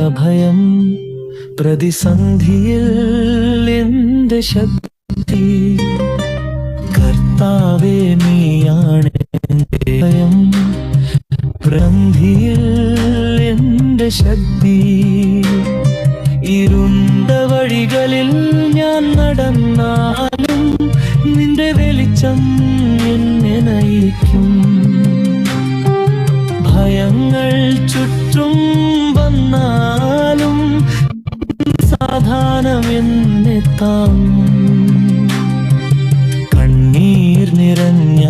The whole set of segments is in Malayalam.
അഭയം പ്രതിസന്ധിയിൽ എന്റെ ശക്തി. കർത്താവേ നീയാണ് എന്റെ ഭയം പ്രതിസന്ധിയിൽ എന്റെ ശക്തി. ഇരുണ്ട വഴികളിൽ ഞാൻ നടന്നാലും നിന്റെ വെളിച്ചം എന്നെ നയിക്കും. ഭയങ്ങൾ ചുറ്റും വന്നാലും സാധാനം എന്നെ താങ്ങും. കണ്ണീർ നിറഞ്ഞ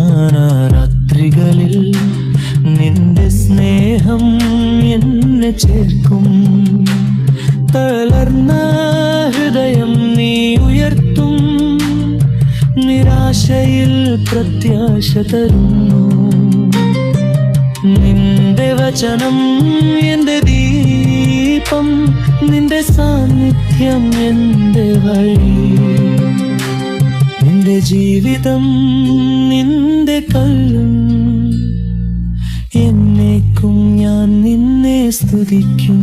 രാത്രികളിൽ നിന്റെ സ്നേഹം എന്നെ ചേർക്കും. തളർന്ന ഹൃദയം നീ ഉയർത്തും. നിരാശയിൽ പ്രത്യാശ തരുന്നു. നിന്റെ വചനം എന്റെ ദീപം, നിന്റെ സാന്നിധ്യം എന്റെ വഴി. നിന്റെ ജീവിതം നിന്റെ കല്ലും, എന്നേക്കും ഞാൻ നിന്നെ സ്തുതിക്കും.